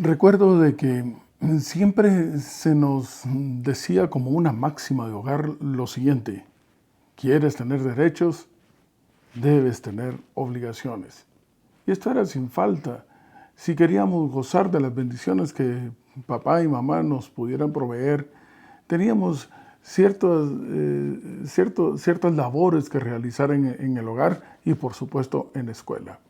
Recuerdo de que siempre se nos decía como una máxima de hogar lo siguiente: ¿quieres tener derechos? Debes tener obligaciones. Y esto era sin falta. Si queríamos gozar de las bendiciones que papá y mamá nos pudieran proveer, teníamos ciertas labores que realizar en el hogar y por supuesto en la escuela.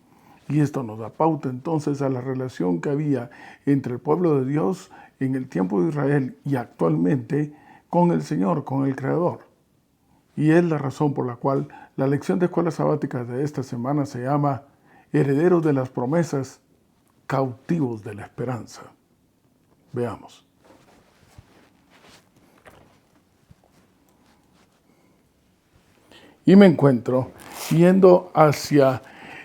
Y esto nos da pauta entonces a la relación que había entre el pueblo de Dios en el tiempo de Israel y actualmente con el Señor, con el Creador. Y es la razón por la cual la lección de escuela sabática de esta semana se llama Herederos de las promesas, cautivos de la esperanza. Veamos. Y me encuentro yendo hacia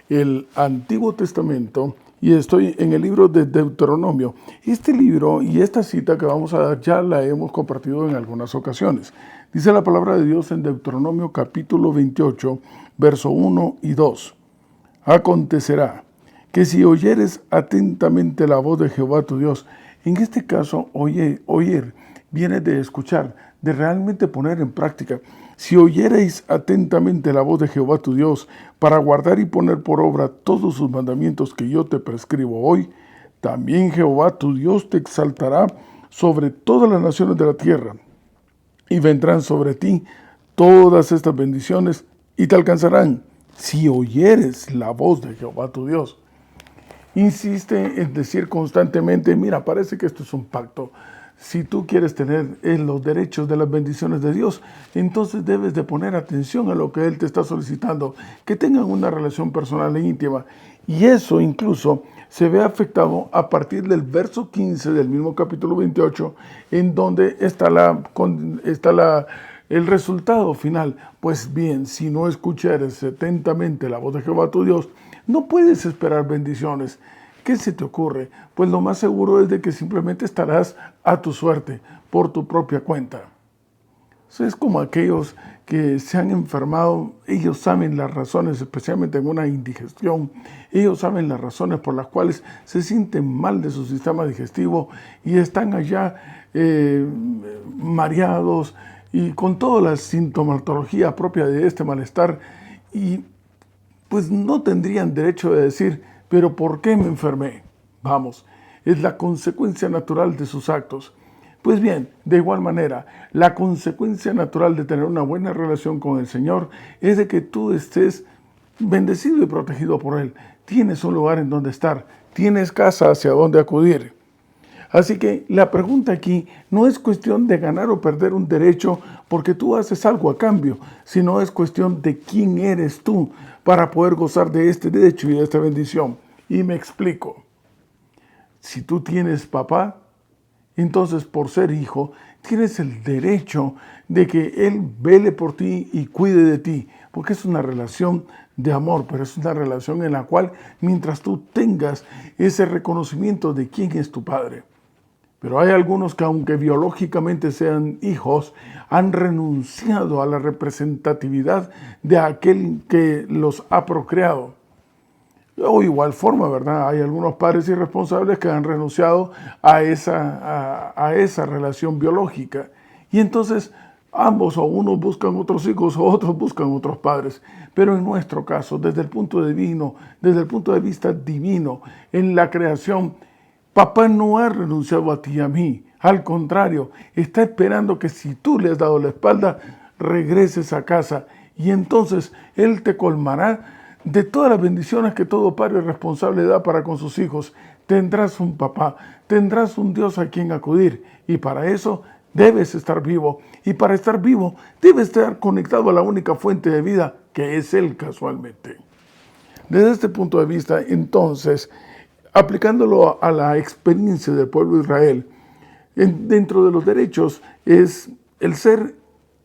el Antiguo Testamento y estoy en el libro de Deuteronomio. Este libro y esta cita que vamos a dar ya la hemos compartido en algunas ocasiones. Dice la palabra de Dios en Deuteronomio capítulo 28, verso 1 y 2. Acontecerá que si oyeres atentamente la voz de Jehová tu Dios, en este caso oír viene de escuchar, de realmente poner en práctica. Si oyereis atentamente la voz de Jehová tu Dios, para guardar y poner por obra todos sus mandamientos que yo te prescribo hoy, también Jehová tu Dios te exaltará sobre todas las naciones de la tierra, y vendrán sobre ti todas estas bendiciones, y te alcanzarán, si oyeres la voz de Jehová tu Dios. Insiste en decir constantemente: mira, parece que esto es un pacto. Si tú quieres tener los derechos de las bendiciones de Dios, entonces debes de poner atención a lo que Él te está solicitando, que tengan una relación personal e íntima. Y eso incluso se ve afectado a partir del verso 15 del mismo capítulo 28, en donde está el resultado final. Pues bien, si no escuchares atentamente la voz de Jehová tu Dios, no puedes esperar bendiciones. ¿Qué se te ocurre? Pues lo más seguro es de que simplemente estarás a tu suerte, por tu propia cuenta. Es como aquellos que se han enfermado. Ellos saben las razones, especialmente en una indigestión. Ellos saben las razones por las cuales se sienten mal de su sistema digestivo y están allá mareados y con toda la sintomatología propia de este malestar. Y pues no tendrían derecho de decir: pero ¿por qué me enfermé? Vamos, es la consecuencia natural de sus actos. Pues bien, de igual manera, la consecuencia natural de tener una buena relación con el Señor es de que tú estés bendecido y protegido por Él. Tienes un lugar en donde estar, tienes casa hacia donde acudir. Así que la pregunta aquí no es cuestión de ganar o perder un derecho porque tú haces algo a cambio, sino es cuestión de quién eres tú para poder gozar de este derecho y de esta bendición. Y me explico. Si tú tienes papá, entonces por ser hijo, tienes el derecho de que Él vele por ti y cuide de ti, porque es una relación de amor, pero es una relación en la cual mientras tú tengas ese reconocimiento de quién es tu padre. Pero hay algunos que, aunque biológicamente sean hijos, han renunciado a la representatividad de aquel que los ha procreado. O igual forma, ¿verdad? Hay algunos padres irresponsables que han renunciado a esa relación biológica. Y entonces ambos, o unos buscan otros hijos o otros buscan otros padres. Pero en nuestro caso, desde el punto de vista divino, en la creación, papá no ha renunciado a ti y a mí. Al contrario, está esperando que si tú le has dado la espalda, regreses a casa. Y entonces Él te colmará de todas las bendiciones que todo padre responsable da para con sus hijos. Tendrás un papá, tendrás un Dios a quien acudir. Y para eso debes estar vivo. Y para estar vivo, debes estar conectado a la única fuente de vida, que es Él casualmente. Desde este punto de vista, entonces, aplicándolo a la experiencia del pueblo de Israel, dentro de los derechos es el ser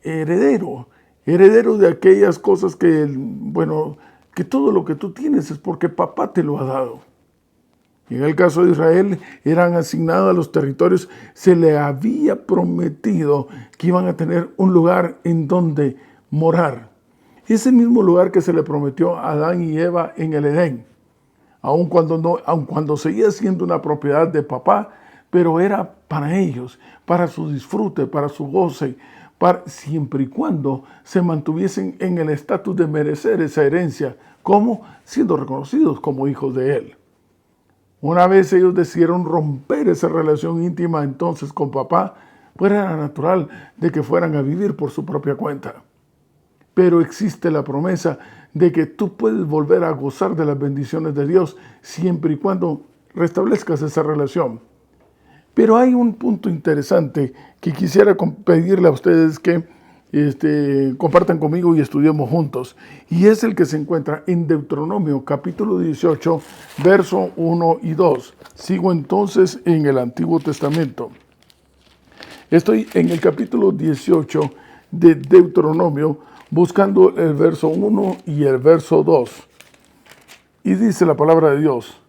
heredero de aquellas cosas que todo lo que tú tienes es porque papá te lo ha dado. Y en el caso de Israel, eran asignados a los territorios, se le había prometido que iban a tener un lugar en donde morar. Ese mismo lugar que se le prometió a Adán y Eva en el Edén. aun cuando seguía siendo una propiedad de papá, pero era para ellos, para su disfrute, para su goce, siempre y cuando se mantuviesen en el estatus de merecer esa herencia, como siendo reconocidos como hijos de él. Una vez ellos decidieron romper esa relación íntima entonces con papá, pues era natural de que fueran a vivir por su propia cuenta. Pero existe la promesa de que tú puedes volver a gozar de las bendiciones de Dios siempre y cuando restablezcas esa relación. Pero hay un punto interesante que quisiera pedirle a ustedes que compartan conmigo y estudiemos juntos. Y es el que se encuentra en Deuteronomio capítulo 18, verso 1 y 2. Sigo entonces en el Antiguo Testamento. Estoy en el capítulo 18 de Deuteronomio buscando el verso 1 y el verso 2. Y dice la palabra de Dios.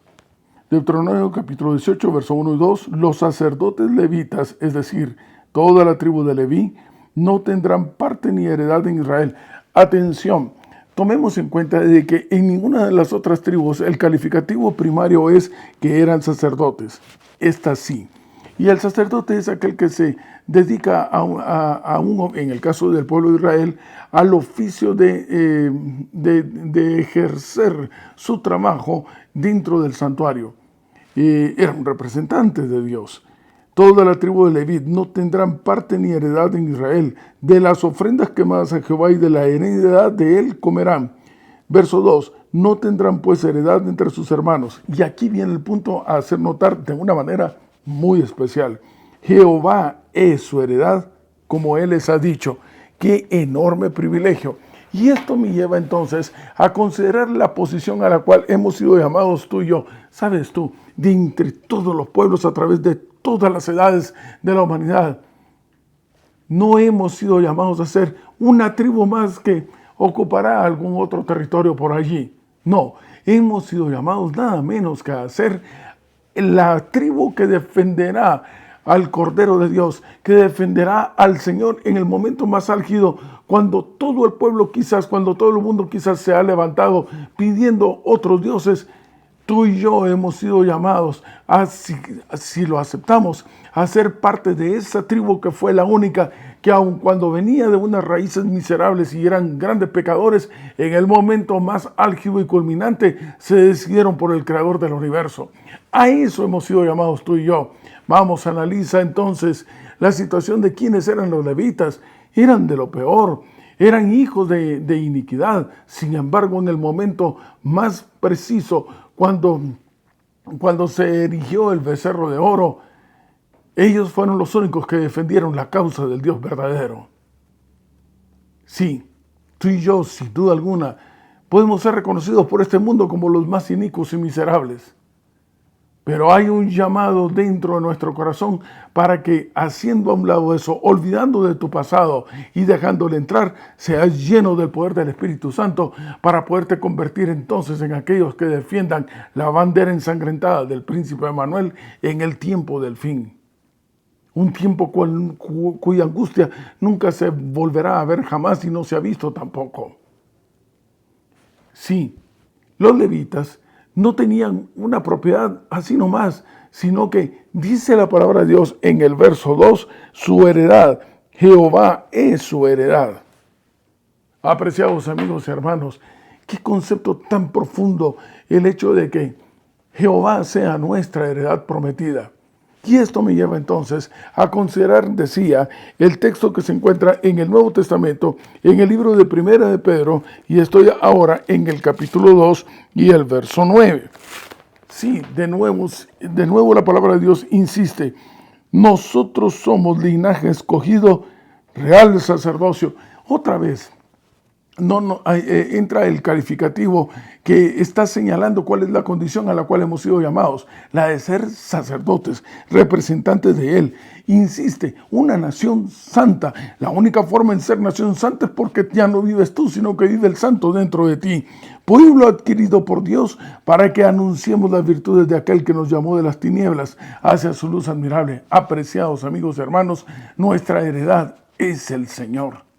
Deuteronomio capítulo 18, verso 1 y 2. Los sacerdotes levitas, es decir, toda la tribu de Leví, no tendrán parte ni heredad en Israel. Atención, tomemos en cuenta de que en ninguna de las otras tribus el calificativo primario es que eran sacerdotes. Esta sí. Y el sacerdote es aquel que se dedica en el caso del pueblo de Israel, al oficio de ejercer su trabajo dentro del santuario. Eran representantes de Dios. Toda la tribu de Leví no tendrán parte ni heredad en Israel. De las ofrendas quemadas a Jehová y de la heredad de él comerán. Verso 2. No tendrán pues heredad entre sus hermanos. Y aquí viene el punto a hacer notar de una manera muy especial. Jehová es su heredad, como él les ha dicho. ¡Qué enorme privilegio! Y esto me lleva entonces a considerar la posición a la cual hemos sido llamados tú y yo. ¿Sabes tú? De entre todos los pueblos a través de todas las edades de la humanidad. No hemos sido llamados a ser una tribu más que ocupará algún otro territorio por allí. No, hemos sido llamados nada menos que a ser la tribu que defenderá al Cordero de Dios, que defenderá al Señor en el momento más álgido, cuando todo el pueblo cuando todo el mundo quizás se ha levantado pidiendo otros dioses. Tú y yo hemos sido llamados, si lo aceptamos, a ser parte de esa tribu que fue la única que aun cuando venía de unas raíces miserables y eran grandes pecadores, en el momento más álgido y culminante se decidieron por el Creador del universo. A eso hemos sido llamados tú y yo. Vamos, analiza entonces la situación de quienes eran los levitas. Eran de lo peor, eran hijos de iniquidad. Sin embargo, en el momento más preciso, cuando se erigió el becerro de oro, ellos fueron los únicos que defendieron la causa del Dios verdadero. Sí, tú y yo, sin duda alguna, podemos ser reconocidos por este mundo como los más inicuos y miserables. Pero hay un llamado dentro de nuestro corazón para que, haciendo a un lado eso, olvidando de tu pasado y dejándole entrar, seas lleno del poder del Espíritu Santo para poderte convertir entonces en aquellos que defiendan la bandera ensangrentada del príncipe Emmanuel en el tiempo del fin. Un tiempo cuya angustia nunca se volverá a ver jamás y no se ha visto tampoco. Sí, los levitas no tenían una propiedad así nomás, sino que dice la palabra de Dios en el verso 2, su heredad. Jehová es su heredad. Apreciados amigos y hermanos, qué concepto tan profundo el hecho de que Jehová sea nuestra heredad prometida. Y esto me lleva entonces a considerar, decía, el texto que se encuentra en el Nuevo Testamento, en el libro de Primera de Pedro, y estoy ahora en el capítulo 2 y el verso 9. Sí, de nuevo la palabra de Dios insiste, nosotros somos linaje escogido, real sacerdocio. Otra vez, entra el calificativo que está señalando cuál es la condición a la cual hemos sido llamados, la de ser sacerdotes, representantes de Él. Insiste, una nación santa. La única forma en ser nación santa es porque ya no vives tú, sino que vive el Santo dentro de ti. Pueblo adquirido por Dios para que anunciemos las virtudes de aquel que nos llamó de las tinieblas hacia su luz admirable. Apreciados amigos y hermanos, nuestra heredad es el Señor.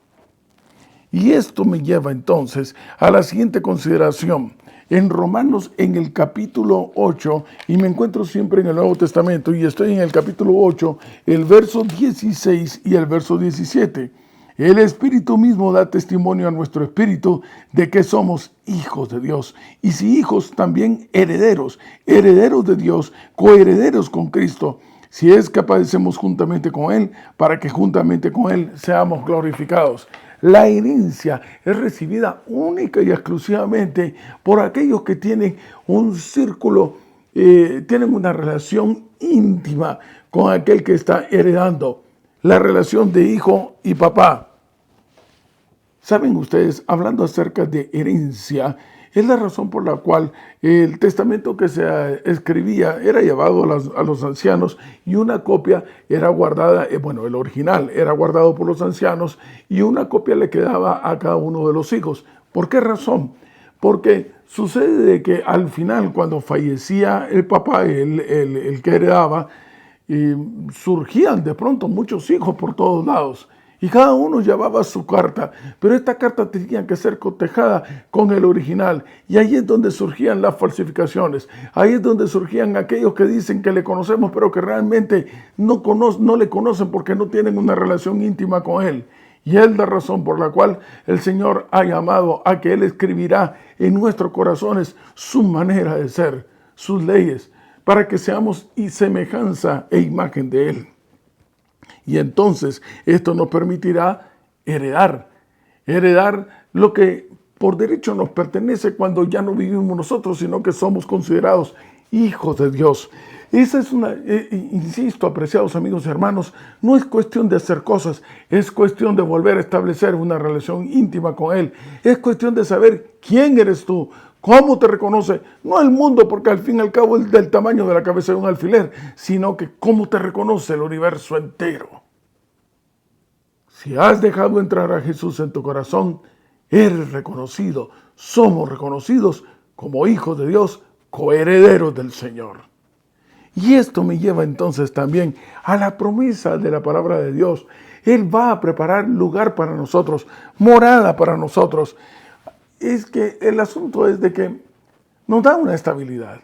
Y esto me lleva entonces a la siguiente consideración. en Romanos en el capítulo 8, y me encuentro siempre en el Nuevo Testamento, y estoy en el capítulo 8, el verso 16 y el verso 17. El Espíritu mismo da testimonio a nuestro espíritu de que somos hijos de Dios. Y si hijos, también herederos, herederos de Dios, coherederos con Cristo. Si es que padecemos juntamente con Él, para que juntamente con Él seamos glorificados. La herencia es recibida única y exclusivamente por aquellos que tienen un círculo, tienen una relación íntima con aquel que está heredando. La relación de hijo y papá. Saben ustedes, hablando acerca de herencia, es la razón por la cual el testamento que se escribía era llevado a los ancianos y una copia era guardada, el original era guardado por los ancianos y una copia le quedaba a cada uno de los hijos. ¿Por qué razón? Porque sucede de que al final, cuando fallecía el papá, el que heredaba, surgían de pronto muchos hijos por todos lados. Y cada uno llevaba su carta, pero esta carta tenía que ser cotejada con el original. Y ahí es donde surgían las falsificaciones. Ahí es donde surgían aquellos que dicen que le conocemos, pero que realmente no le conocen porque no tienen una relación íntima con Él. Y es la razón por la cual el Señor ha llamado a que Él escribirá en nuestros corazones su manera de ser, sus leyes, para que seamos semejanza e imagen de Él. Y entonces esto nos permitirá heredar lo que por derecho nos pertenece cuando ya no vivimos nosotros, sino que somos considerados hijos de Dios. Esa es insisto, apreciados amigos y hermanos, no es cuestión de hacer cosas, es cuestión de volver a establecer una relación íntima con Él. Es cuestión de saber quién eres tú, cómo te reconoce, no el mundo, porque al fin y al cabo es del tamaño de la cabeza de un alfiler, sino que cómo te reconoce el universo entero. Si has dejado entrar a Jesús en tu corazón, eres reconocido, somos reconocidos como hijos de Dios, coherederos del Señor. Y esto me lleva entonces también a la promesa de la palabra de Dios. Él va a preparar lugar para nosotros, morada para nosotros. Es que el asunto es de que nos da una estabilidad.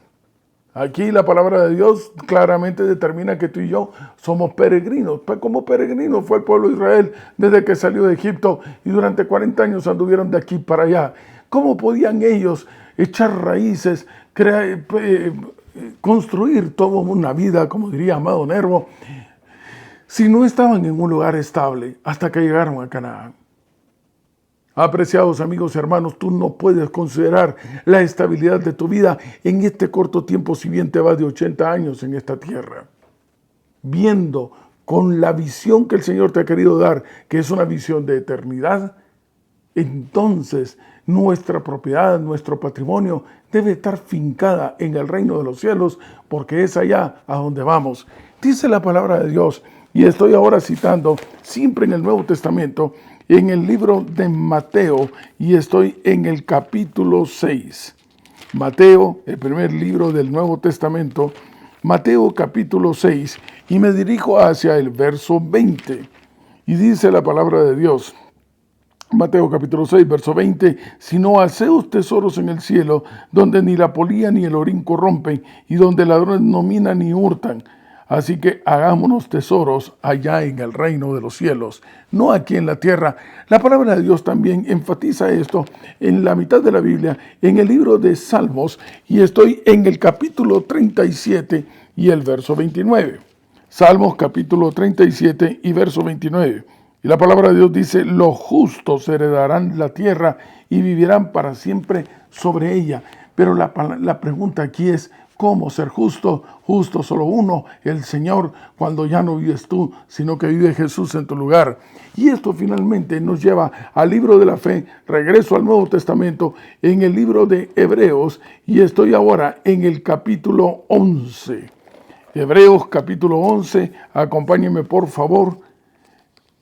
Aquí la palabra de Dios claramente determina que tú y yo somos peregrinos. Pues como peregrinos fue el pueblo de Israel desde que salió de Egipto y durante 40 años anduvieron de aquí para allá. ¿Cómo podían ellos echar raíces, construir toda una vida, como diría Amado Nervo, si no estaban en un lugar estable hasta que llegaron a Canaán? Apreciados amigos y hermanos, tú no puedes considerar la estabilidad de tu vida en este corto tiempo, si bien te vas de 80 años en esta tierra. Viendo con la visión que el Señor te ha querido dar, que es una visión de eternidad, entonces nuestra propiedad, nuestro patrimonio debe estar fincada en el reino de los cielos, porque es allá a donde vamos. Dice la palabra de Dios, y estoy ahora citando siempre en el Nuevo Testamento, en el libro de Mateo, y estoy en el capítulo 6. Mateo, el primer libro del Nuevo Testamento, Mateo capítulo 6, y me dirijo hacia el verso 20. Y dice la palabra de Dios, Mateo capítulo 6, verso 20, sino haceos tesoros en el cielo, donde ni la polilla ni el orín corrompen, y donde ladrones no minan ni hurtan. Así que hagámonos tesoros allá en el reino de los cielos, no aquí en la tierra. La palabra de Dios también enfatiza esto en la mitad de la Biblia, en el libro de Salmos, y estoy en el capítulo 37 y el verso 29. Salmos capítulo 37 y verso 29. Y la palabra de Dios dice, los justos heredarán la tierra y vivirán para siempre sobre ella. Pero la pregunta aquí es, ¿cómo ser justo? Justo solo uno, el Señor, cuando ya no vives tú, sino que vive Jesús en tu lugar. Y esto finalmente nos lleva al libro de la fe, regreso al Nuevo Testamento, en el libro de Hebreos, y estoy ahora en el capítulo 11. Hebreos capítulo 11, acompáñenme por favor.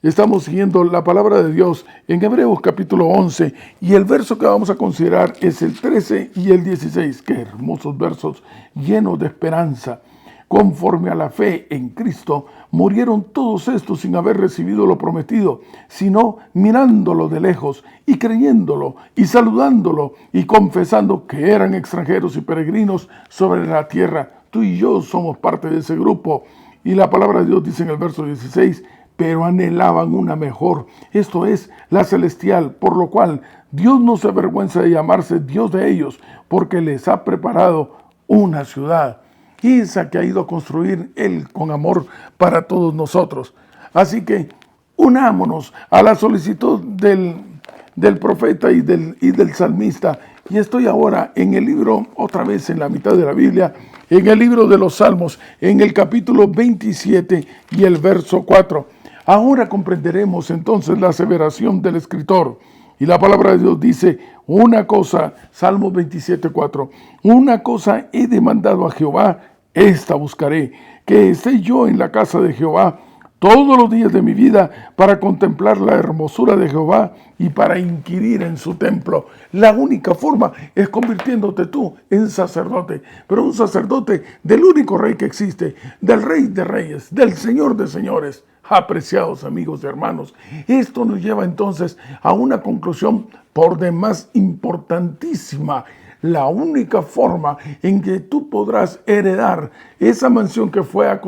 Estamos siguiendo la palabra de Dios en Hebreos capítulo 11 y el verso que vamos a considerar es el 13 y el 16. Qué hermosos versos llenos de esperanza. Conforme a la fe en Cristo, murieron todos estos sin haber recibido lo prometido, sino mirándolo de lejos y creyéndolo y saludándolo y confesando que eran extranjeros y peregrinos sobre la tierra. Tú y yo somos parte de ese grupo. Y la palabra de Dios dice en el verso 16, pero anhelaban una mejor, esto es, la celestial, por lo cual Dios no se avergüenza de llamarse Dios de ellos, porque les ha preparado una ciudad, esa que ha ido a construir Él con amor para todos nosotros. Así que unámonos a la solicitud del profeta y del salmista. Y estoy ahora en el libro, otra vez en la mitad de la Biblia, en el libro de los Salmos, en el capítulo 27 y el verso 4. Ahora comprenderemos entonces la aseveración del escritor. Y la palabra de Dios dice, una cosa, Salmos 27, 4, una cosa he demandado a Jehová, esta buscaré, que esté yo en la casa de Jehová todos los días de mi vida para contemplar la hermosura de Jehová y para inquirir en su templo. La única forma es convirtiéndote tú en sacerdote, pero un sacerdote del único rey que existe, del Rey de Reyes, del Señor de Señores. Apreciados amigos y hermanos, esto nos lleva entonces a una conclusión por demás importantísima. La única forma en que tú podrás heredar esa mansión que fue a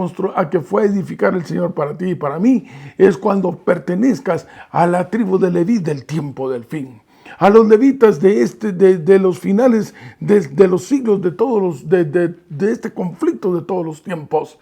edificar el Señor para ti y para mí es cuando pertenezcas a la tribu de Leví del tiempo del fin. A los levitas de los finales de los siglos, de este conflicto de todos los tiempos.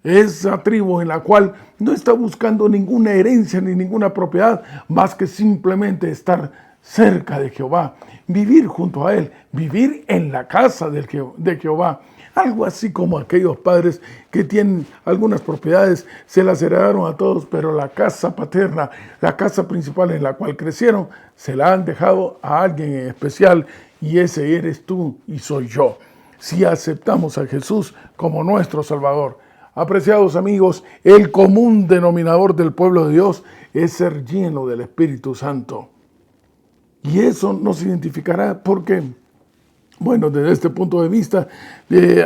Esa tribu en la cual no está buscando ninguna herencia ni ninguna propiedad, más que simplemente estar cerca de Jehová, vivir junto a Él, vivir en la casa de Jehová. Algo así como aquellos padres que tienen algunas propiedades, se las heredaron a todos, pero la casa paterna, la casa principal en la cual crecieron, se la han dejado a alguien en especial, y ese eres tú y soy yo, si aceptamos a Jesús como nuestro Salvador. Apreciados amigos, el común denominador del pueblo de Dios es ser lleno del Espíritu Santo. Y eso nos identificará porque, bueno, desde este punto de vista,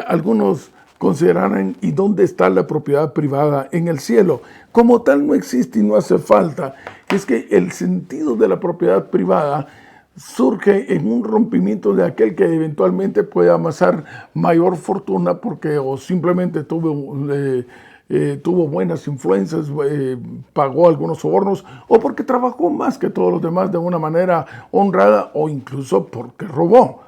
algunos considerarán, ¿y dónde está la propiedad privada? En el cielo. Como tal no existe y no hace falta. Es que el sentido de la propiedad privada surge en un rompimiento de aquel que eventualmente puede amasar mayor fortuna porque o simplemente tuvo buenas influencias, pagó algunos sobornos, o porque trabajó más que todos los demás de una manera honrada, o incluso porque robó.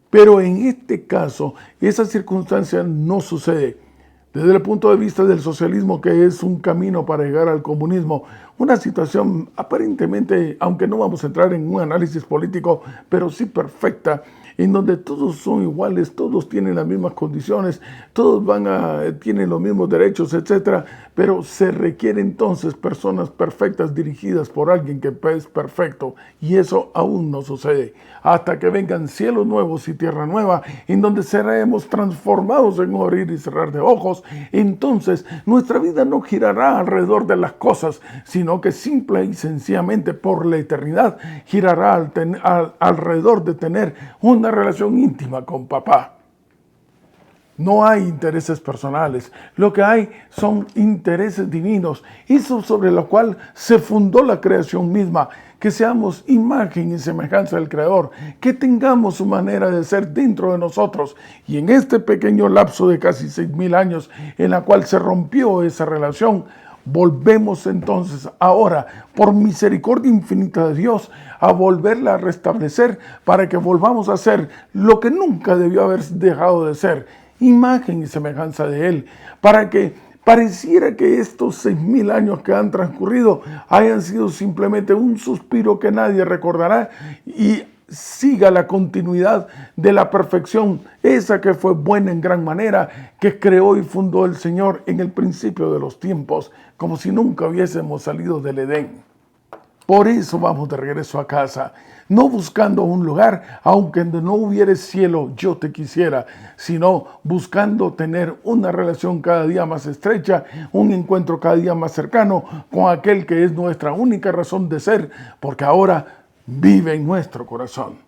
Pero en este caso, esa circunstancia no sucede. Desde el punto de vista del socialismo, que es un camino para llegar al comunismo, una situación aparentemente, aunque no vamos a entrar en un análisis político, pero sí perfecta, en donde todos son iguales, todos tienen las mismas condiciones, todos tienen los mismos derechos, etc. Pero se requiere entonces personas perfectas dirigidas por alguien que es perfecto, y eso aún no sucede. Hasta que vengan cielos nuevos y tierra nueva, en donde seremos transformados en un abrir y cerrar de ojos, entonces nuestra vida no girará alrededor de las cosas, sino que simple y sencillamente por la eternidad girará alrededor de tener una relación íntima con papá. No hay intereses personales, lo que hay son intereses divinos, eso sobre lo cual se fundó la creación misma, que seamos imagen y semejanza del Creador, que tengamos su manera de ser dentro de nosotros. Y en este pequeño lapso de casi 6,000 años en la cual se rompió esa relación, volvemos entonces ahora, por misericordia infinita de Dios, a volverla a restablecer para que volvamos a ser lo que nunca debió haber dejado de ser, imagen y semejanza de Él, para que pareciera que estos 6,000 años que han transcurrido hayan sido simplemente un suspiro que nadie recordará y siga la continuidad de la perfección, esa que fue buena en gran manera, que creó y fundó el Señor en el principio de los tiempos, como si nunca hubiésemos salido del Edén. Por eso vamos de regreso a casa, no buscando un lugar, aunque no hubiera cielo, yo te quisiera, sino buscando tener una relación cada día más estrecha, un encuentro cada día más cercano con aquel que es nuestra única razón de ser, porque ahora vive en nuestro corazón.